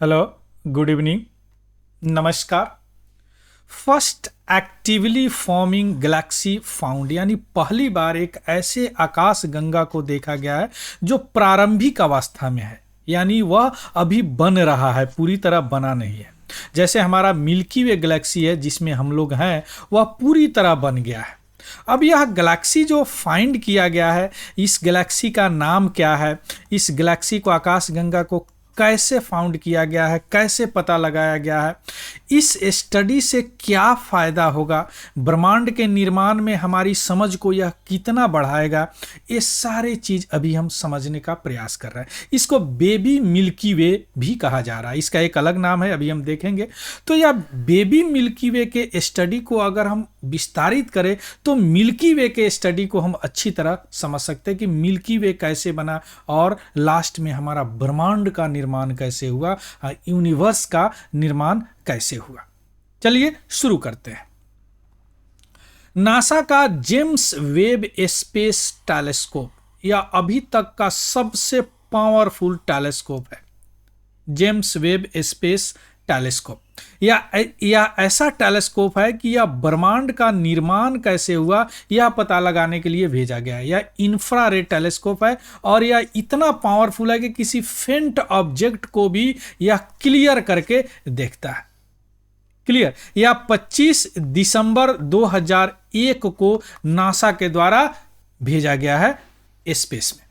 Hello, good evening, नमस्कार। First actively forming Galaxy found, यानी पहली बार एक ऐसे आकाश गंगा को देखा गया है जो प्रारंभिक अवस्था में है, यानी वह अभी बन रहा है, पूरी तरह बना नहीं है। जैसे हमारा मिल्की वे गैलेक्सी है जिसमें हम लोग हैं, वह पूरी तरह बन गया है। अब यह गैलेक्सी जो फाइंड किया गया है, इस गैलेक्सी का नाम क्या है, इस गैलेक्सी को, आकाश गंगा को कैसे फाउंड किया गया है, कैसे पता लगाया गया है, इस स्टडी से क्या फ़ायदा होगा, ब्रह्मांड के निर्माण में हमारी समझ को यह कितना बढ़ाएगा, ये सारे चीज़ अभी हम समझने का प्रयास कर रहे हैं। इसको बेबी मिल्की वे भी कहा जा रहा है, इसका एक अलग नाम है, अभी हम देखेंगे। तो यह बेबी मिल्की वे के स्टडी को अगर हम विस्तारित करें तो मिल्की वे के स्टडी को हम अच्छी तरह समझ सकते हैं कि मिल्की वे कैसे बना और लास्ट में हमारा ब्रह्मांड का निर्माण कैसे हुआ, यूनिवर्स का निर्माण कैसे हुआ। चलिए शुरू करते हैं। नासा का जेम्स वेब स्पेस टेलीस्कोप यह अभी तक का सबसे पावरफुल टेलीस्कोप है। जेम्स वेब स्पेस टेलीस्कोप यह ऐसा टेलीस्कोप है कि यह ब्रह्मांड का निर्माण कैसे हुआ यह पता लगाने के लिए भेजा गया है। यह इंफ्रारेड टेलीस्कोप है और यह इतना पावरफुल है कि किसी फेंट ऑब्जेक्ट को भी यह क्लियर करके देखता है। क्लियर। यह 25 दिसंबर 2001 को नासा के द्वारा भेजा गया है स्पेस में।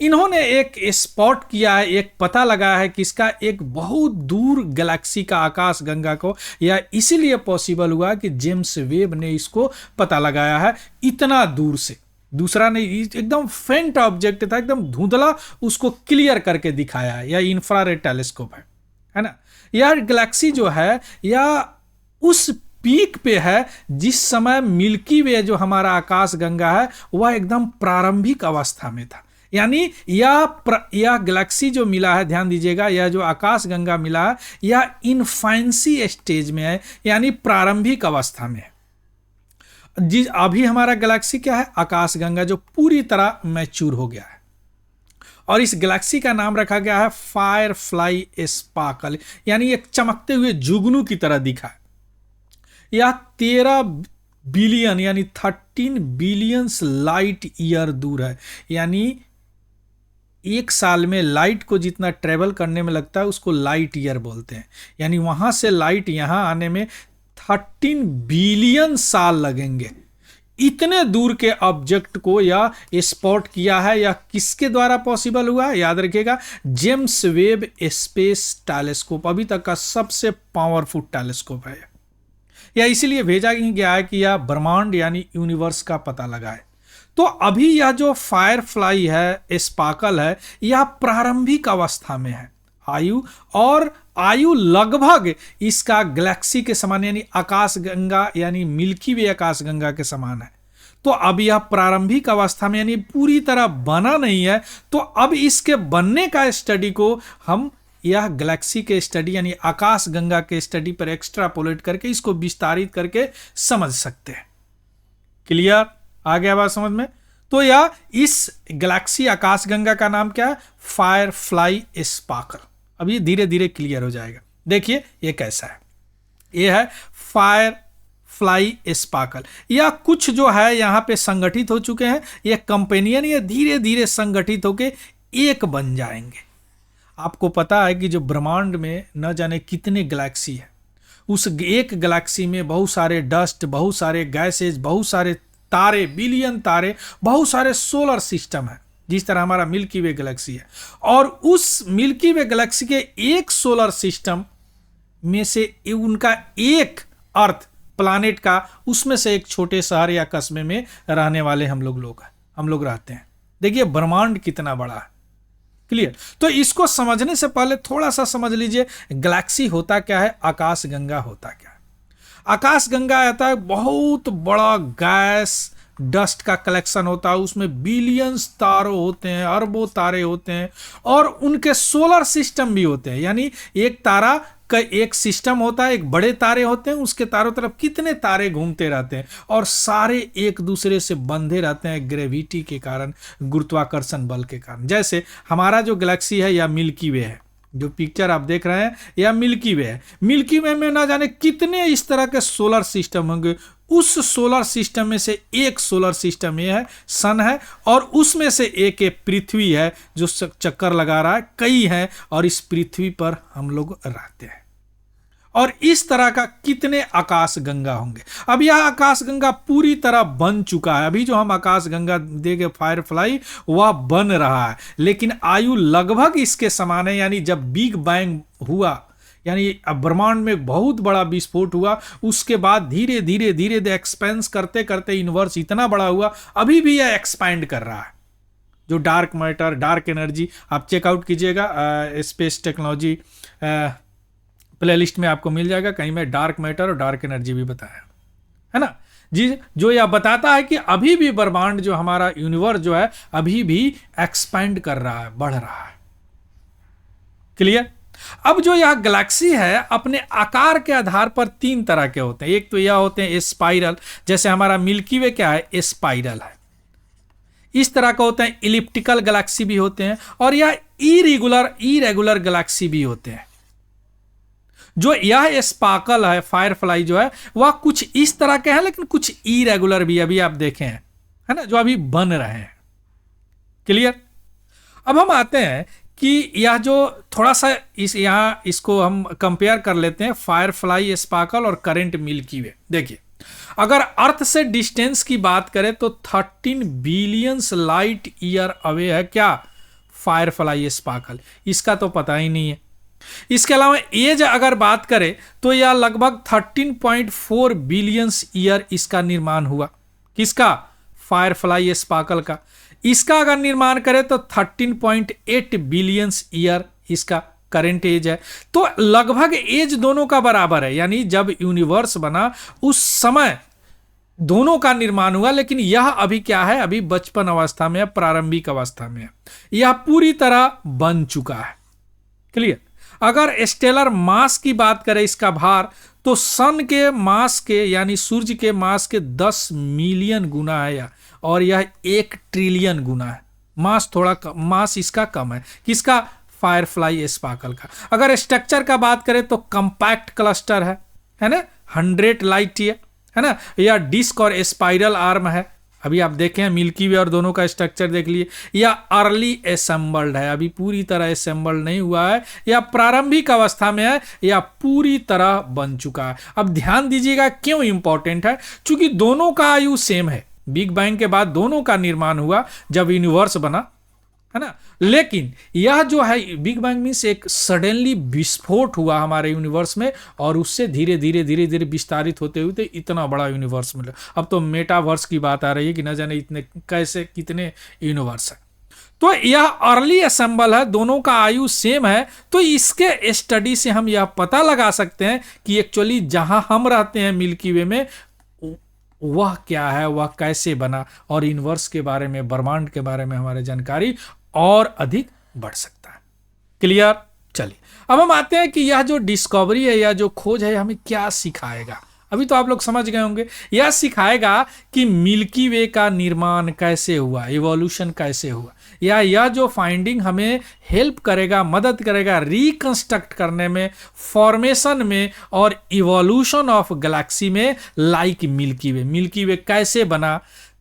इन्होंने एक स्पॉट किया है, एक पता लगाया है कि इसका एक बहुत दूर गैलेक्सी का आकाश गंगा को, यह इसीलिए पॉसिबल हुआ कि जेम्स वेब ने इसको पता लगाया है इतना दूर से। दूसरा ने एकदम फेंट ऑब्जेक्ट था, एकदम धुंधला, उसको क्लियर करके दिखाया है। यह इंफ्रारेड टेलीस्कोप है ना। यह गैलेक्सी जो है यह उस पीक पे है जिस समय मिल्की वे जो हमारा आकाश गंगा है वह एकदम प्रारंभिक अवस्था में था। यानी यह गैलेक्सी जो मिला है, ध्यान दीजिएगा, यह जो आकाश गंगा मिला है यह इनफैंसी स्टेज में है, यानी प्रारंभिक अवस्था में है। जी अभी हमारा गैलेक्सी क्या है, आकाश गंगा, जो पूरी तरह मैच्योर हो गया है। और इस गैलेक्सी का नाम रखा गया है फायरफ्लाई स्पार्कल, यानी एक चमकते हुए जुगनू की तरह दिखा है। यह 13 बिलियन यानी 13 बिलियन लाइट ईयर दूर है। यानी एक साल में लाइट को जितना ट्रेवल करने में लगता है उसको लाइट ईयर बोलते हैं। यानी वहां से लाइट यहां आने में 13 बिलियन साल लगेंगे। इतने दूर के ऑब्जेक्ट को यह स्पॉट किया है। यह किसके द्वारा पॉसिबल हुआ है, याद रखिएगा, जेम्स वेब स्पेस टेलीस्कोप, अभी तक का सबसे पावरफुल टेलीस्कोप है। यह इसीलिए भेजा गया है कि यह ब्रह्मांड यानी यूनिवर्स का पता लगाए। तो अभी यह जो फायरफ्लाई है, स्पार्कल है, यह प्रारंभिक अवस्था में है। आयु लगभग इसका गैलेक्सी के समान यानी आकाश गंगा यानी मिल्की वे आकाश गंगा के समान है। तो अब यह प्रारंभिक अवस्था में यानी पूरी तरह बना नहीं है। तो अब इसके बनने का स्टडी को हम यह गैलेक्सी के स्टडी यानी आकाश गंगा के स्टडी पर एक्स्ट्रापोलेट करके इसको विस्तारित करके समझ सकते हैं। क्लियर, आ गया बात समझ में। तो यह इस गैलेक्सी आकाश गंगा का नाम क्या है, फायरफ्लाई स्पार्कल। अब ये धीरे धीरे क्लियर हो जाएगा। देखिए ये कैसा है, ये है फायरफ्लाई स्पार्कल। यह कुछ जो है यहाँ पे संगठित हो चुके हैं, ये कंपेनियन, ये धीरे धीरे संगठित होके एक बन जाएंगे। आपको पता है कि जो ब्रह्मांड में न जाने कितने गैलेक्सी है, उस एक गैलेक्सी में बहुत सारे डस्ट, बहुत सारे गैसेज, बहुत सारे तारे, बिलियन तारे, बहुत सारे सोलर सिस्टम है, जिस तरह हमारा मिल्की वे गैलेक्सी है। और उस मिल्की वे गैलेक्सी के एक सोलर सिस्टम में से उनका एक अर्थ प्लैनेट का, उसमें से एक छोटे शहर या कस्बे में रहने वाले हम लोग रहते हैं। देखिए ब्रह्मांड कितना बड़ा है। क्लियर। तो इसको समझने से पहले थोड़ा सा समझ लीजिए गैलेक्सी होता क्या है, आकाश गंगा होता क्या है। आकाश गंगा आता है बहुत बड़ा गैस डस्ट का कलेक्शन होता है, उसमें बिलियंस तारे होते हैं, अरबों तारे होते हैं और उनके सोलर सिस्टम भी होते हैं। यानी एक तारा का एक सिस्टम होता है, एक बड़े तारे होते हैं, उसके चारों तरफ कितने तारे घूमते रहते हैं और सारे एक दूसरे से बंधे रहते हैं ग्रेविटी के कारण, गुरुत्वाकर्षण बल के कारण। जैसे हमारा जो गैलेक्सी है या मिल्की वे है, जो पिक्चर आप देख रहे हैं यह मिल्की वे है। मिल्की वे में ना जाने कितने इस तरह के सोलर सिस्टम होंगे। उस सोलर सिस्टम में से एक सोलर सिस्टम ये है, सन है, और उसमें से एक पृथ्वी है जो चक्कर लगा रहा है। कई हैं और इस पृथ्वी पर हम लोग रहते हैं। और इस तरह का कितने आकाश गंगा होंगे। अब यह आकाश गंगा पूरी तरह बन चुका है। अभी जो हम आकाश गंगा देखे फायरफ्लाई वह बन रहा है, लेकिन आयु लगभग इसके समान है। यानी जब बिग बैंग हुआ, यानी ब्रह्मांड में बहुत बड़ा विस्फोट हुआ, उसके बाद धीरे धीरे धीरे धीरे एक्सपेंस करते करते यूनिवर्स इतना बड़ा हुआ, अभी भी यह एक्सपैंड कर रहा है। जो डार्क मैटर, डार्क एनर्जी आप चेकआउट कीजिएगा, स्पेस टेक्नोलॉजी प्लेलिस्ट में आपको मिल जाएगा। कहीं में डार्क मैटर और डार्क एनर्जी भी बताया है ना जी, जो यह बताता है कि अभी भी ब्रह्मांड जो हमारा यूनिवर्स जो है अभी भी एक्सपैंड कर रहा है, बढ़ रहा है। क्लियर। अब जो यह गैलेक्सी है अपने आकार के आधार पर तीन तरह के होते हैं। एक तो यह होते हैं स्पाइरल, जैसे हमारा मिल्की वे क्या है, स्पाइरल है। इस तरह का होते हैं इलिप्टिकल गैलेक्सी भी होते हैं, और यह इरेगुलर गैलेक्सी भी होते हैं। जो यह स्पार्कल है, फायरफ्लाई जो है वह कुछ इस तरह के हैं, लेकिन कुछ इरेगुलर भी अभी आप देखें हैं, है ना, जो अभी बन रहे हैं। क्लियर। अब हम आते हैं कि यह जो थोड़ा सा यहां इसको हम कंपेयर कर लेते हैं, फायरफ्लाई, स्पार्कल और करंट मिल्की वे। देखिए, अगर अर्थ से डिस्टेंस की बात करें तो 13 बिलियन लाइट ईयर अवे है क्या फायरफ्लाई, स्पार्कल। इसका तो पता ही नहीं है। इसके अलावा एज अगर बात करें तो यह लगभग 13.4 बिलियन ईयर इसका निर्माण हुआ। किसका? फायरफ्लाई, स्पार्कल का। इसका अगर निर्माण करें तो 13.8 बिलियन ईयर इसका करंट एज है। तो लगभग एज दोनों का बराबर है। यानी जब यूनिवर्स बना उस समय दोनों का निर्माण हुआ, लेकिन यह अभी क्या है, अभी बचपन अवस्था में है, प्रारंभिक अवस्था में है। यह पूरी तरह बन चुका है। क्लियर। अगर स्टेलर मास की बात करें, इसका भार, तो सन के मास के यानी सूर्य के मास के 10 मिलियन गुना है, और यह 1 ट्रिलियन गुना है। मास थोड़ा मास इसका कम है। किसका? फायरफ्लाई, स्पार्कल का। अगर स्ट्रक्चर का बात करें तो कंपैक्ट क्लस्टर है ना, 100 लाइट ईयर, है ना। यह डिस्क और स्पाइरल आर्म है। अभी आप देखें मिल्की वे और दोनों का स्ट्रक्चर देख लिए। या अर्ली असेंबल्ड है, अभी पूरी तरह असेंबल्ड नहीं हुआ है, या प्रारंभिक अवस्था में है, या पूरी तरह बन चुका है। अब ध्यान दीजिएगा क्यों इंपॉर्टेंट है, क्योंकि दोनों का आयु सेम है। बिग बैंग के बाद दोनों का निर्माण हुआ जब यूनिवर्स बना, है ना। लेकिन यह जो है बिग बैंग मींस एक सडनली विस्फोट हुआ हमारे यूनिवर्स में, और उससे धीरे धीरे धीरे धीरे विस्तारित होते हुए इतना बड़ा यूनिवर्स मिला। अब तो मेटावर्स की बात आ रही है कि न जाने इतने कैसे कितने यूनिवर्स है। तो यह अर्ली असेंबल है, दोनों का आयु सेम है। तो इसके स्टडी से हम यह पता लगा सकते हैं कि एक्चुअली जहां हम रहते हैं मिल्की वे में वह क्या है, वह कैसे बना, और यूनिवर्स के बारे में, ब्रह्मांड के बारे में हमारे जानकारी और अधिक बढ़ सकता है। क्लियर। चलिए अब हम आते हैं कि यह जो डिस्कवरी है या जो खोज है हमें क्या सिखाएगा। अभी तो आप लोग समझ गए होंगे, यह सिखाएगा कि मिल्की वे का निर्माण कैसे हुआ, इवोल्यूशन कैसे हुआ। या यह जो फाइंडिंग हमें हेल्प करेगा, मदद करेगा रिकंस्ट्रक्ट करने में, फॉर्मेशन में और इवोल्यूशन ऑफ गैलेक्सी में, लाइक मिल्की वे। मिल्की वे कैसे बना,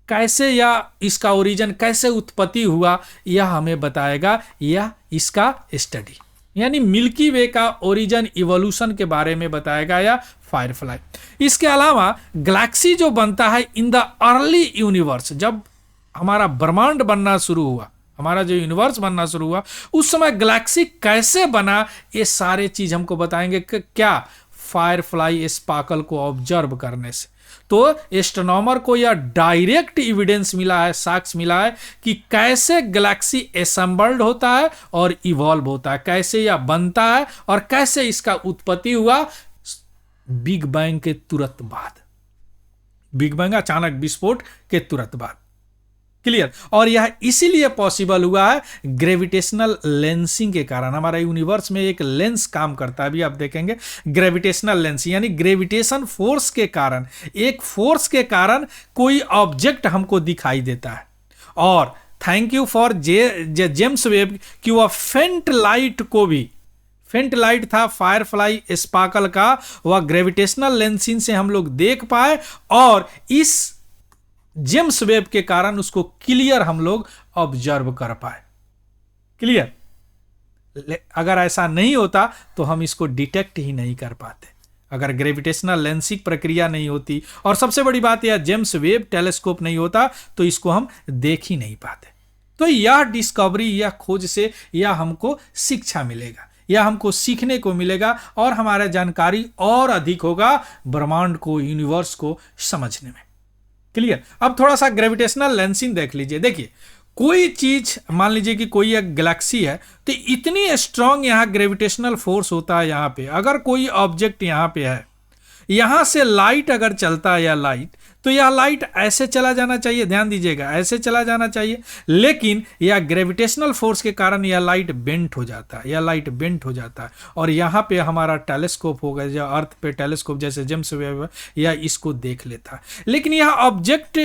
कैसे या इसका ओरिजिन कैसे उत्पत्ति हुआ, यह हमें बताएगा यह इसका स्टडी। यानी मिल्की वे का ओरिजिन, इवोल्यूशन के बारे में बताएगा या फायरफ्लाई। इसके अलावा गैलेक्सी जो बनता है इन द अर्ली यूनिवर्स, जब हमारा ब्रह्मांड बनना शुरू हुआ, हमारा जो यूनिवर्स बनना शुरू हुआ, उस समय गैलेक्सी कैसे बना, ये सारे चीज हमको बताएंगे। क्या? फायरफ्लाई, स्पार्कल को ऑब्जर्व करने से। तो एस्ट्रोनॉमर को यह डायरेक्ट एविडेंस मिला है, साक्ष्य मिला है कि कैसे गैलेक्सी असेंबल्ड होता है और इवॉल्व होता है, कैसे यह बनता है और कैसे इसका उत्पत्ति हुआ बिग बैंग के तुरंत बाद, बिग बैंग अचानक विस्फोट के तुरंत बाद। क्लियर। और यह इसीलिए पॉसिबल हुआ है ग्रेविटेशनल लेंसिंग के कारण। हमारा यूनिवर्स में एक लेंस काम करता है, अभी आप देखेंगे ग्रेविटेशनल लेंस, यानी ग्रेविटेशन फोर्स के कारण, एक फोर्स के कारण कोई ऑब्जेक्ट हमको दिखाई देता है। और thank you for James Webb कि वह फेंट लाइट को भी फेंट लाइट था फायरफ्लाई स्पार्कल का, वह ग्रेविटेशनल लेंसिंग से हम लोग देख पाए और इस जेम्स वेब के कारण उसको क्लियर हम लोग ऑब्जर्व कर पाए। क्लियर? अगर ऐसा नहीं होता तो हम इसको डिटेक्ट ही नहीं कर पाते, अगर ग्रेविटेशनल लेंसिंग प्रक्रिया नहीं होती और सबसे बड़ी बात यह जेम्स वेब टेलीस्कोप नहीं होता तो इसको हम देख ही नहीं पाते। तो यह डिस्कवरी, यह खोज से यह हमको शिक्षा मिलेगा, यह हमको सीखने को मिलेगा और हमारा जानकारी और अधिक होगा ब्रह्मांड को, यूनिवर्स को समझने में। क्लियर? अब थोड़ा सा ग्रेविटेशनल लेंसिंग देख लीजिए। देखिए, कोई चीज, मान लीजिए कि कोई एक गैलेक्सी है तो इतनी स्ट्रांग यहां ग्रेविटेशनल फोर्स होता है यहां पे, अगर कोई ऑब्जेक्ट यहां पे है, यहां से लाइट अगर चलता है या लाइट, तो यह लाइट ऐसे चला जाना चाहिए, ध्यान दीजिएगा, ऐसे चला जाना चाहिए, लेकिन यह ग्रेविटेशनल फोर्स के कारण यह लाइट बेंट हो जाता है, यह लाइट बेंट हो जाता है और यहां पे हमारा टेलीस्कोप होगा या अर्थ पे टेलीस्कोप जैसे जेम्स वेब यह इसको देख लेता है। लेकिन यह ऑब्जेक्ट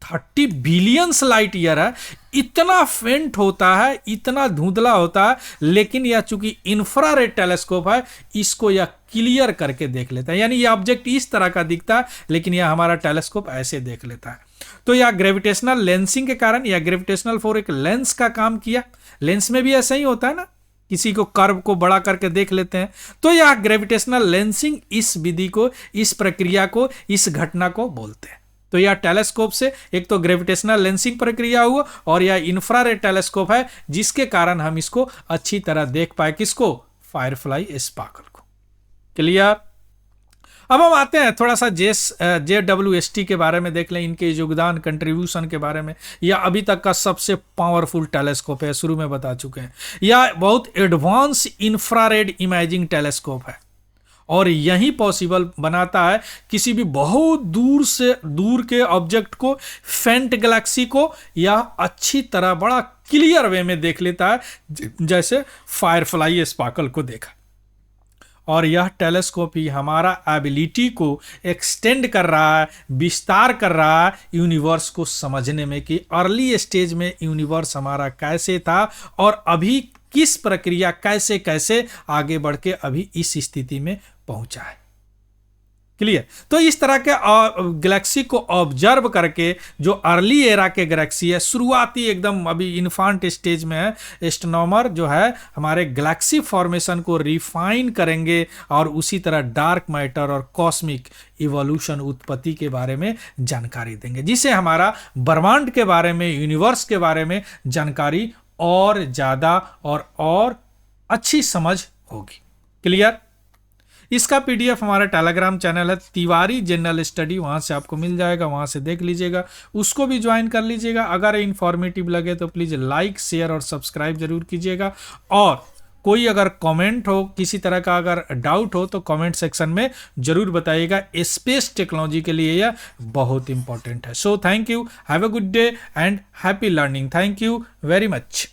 30 बिलियंस लाइट ईयर है, इतना फेंट होता है, इतना धुंधला होता है, लेकिन यह चूंकि इंफ्रारेड टेलीस्कोप है इसको यह क्लियर करके देख लेता है। यानी यह ऑब्जेक्ट इस तरह का दिखता है लेकिन यह हमारा टेलीस्कोप ऐसे देख लेता है। तो यह ग्रेविटेशनल लेंसिंग के कारण, यह ग्रेविटेशनल फोर्स एक लेंस का काम किया। लेंस में भी ऐसा ही होता है ना, किसी को कर्व को बड़ा करके देख लेते हैं, तो यह ग्रेविटेशनल लेंसिंग इस विधि को, इस प्रक्रिया को, इस घटना को बोलते हैं। तो यह टेलीस्कोप से एक तो ग्रेविटेशनल लेंसिंग प्रक्रिया हुआ और यह इंफ्रारेड टेलीस्कोप है जिसके कारण हम इसको अच्छी तरह देख पाए, किसको? फायरफ्लाई स्पार्कल को। क्लियर? अब हम आते हैं थोड़ा सा JWST के बारे में देख लें, इनके योगदान, कंट्रीब्यूशन के बारे में। यह अभी तक का सबसे पावरफुल टेलीस्कोप है, शुरू में बता चुके हैं। यह बहुत एडवांस इंफ्रारेड इमेजिंग टेलीस्कोप है और यही पॉसिबल बनाता है किसी भी बहुत दूर से दूर के ऑब्जेक्ट को, फेंट गैलेक्सी को यह अच्छी तरह बड़ा क्लियर वे में देख लेता है, जैसे फायरफ्लाई स्पार्कल को देखा। और यह टेलीस्कोप ही हमारा एबिलिटी को एक्सटेंड कर रहा है, विस्तार कर रहा है यूनिवर्स को समझने में, कि अर्ली स्टेज में यूनिवर्स हमारा कैसे था और अभी किस प्रक्रिया कैसे कैसे आगे बढ़ के अभी इस स्थिति में पहुंचा है। क्लियर? तो इस तरह के गैलेक्सी को ऑब्जर्व करके, जो अर्ली एरा के गैलेक्सी है, शुरुआती एकदम अभी इन्फांट स्टेज में है, एस्ट्रोनॉमर जो है हमारे गैलेक्सी फॉर्मेशन को रिफाइन करेंगे और उसी तरह डार्क मैटर और कॉस्मिक इवोल्यूशन, उत्पत्ति के बारे में जानकारी देंगे, जिससे हमारा ब्रह्मांड के बारे में, यूनिवर्स के बारे में जानकारी और ज्यादा और अच्छी समझ होगी। क्लियर? इसका PDF हमारा टेलीग्राम चैनल है तिवारी जनरल स्टडी, वहां से आपको मिल जाएगा, वहां से देख लीजिएगा, उसको भी ज्वाइन कर लीजिएगा। अगर इंफॉर्मेटिव लगे तो प्लीज लाइक, शेयर और सब्सक्राइब जरूर कीजिएगा। और कोई अगर कमेंट हो, किसी तरह का अगर डाउट हो तो कमेंट सेक्शन में जरूर बताइएगा। स्पेस टेक्नोलॉजी के लिए यह बहुत इंपॉर्टेंट है। So thank you, have a good day and happy learning. Thank you very much.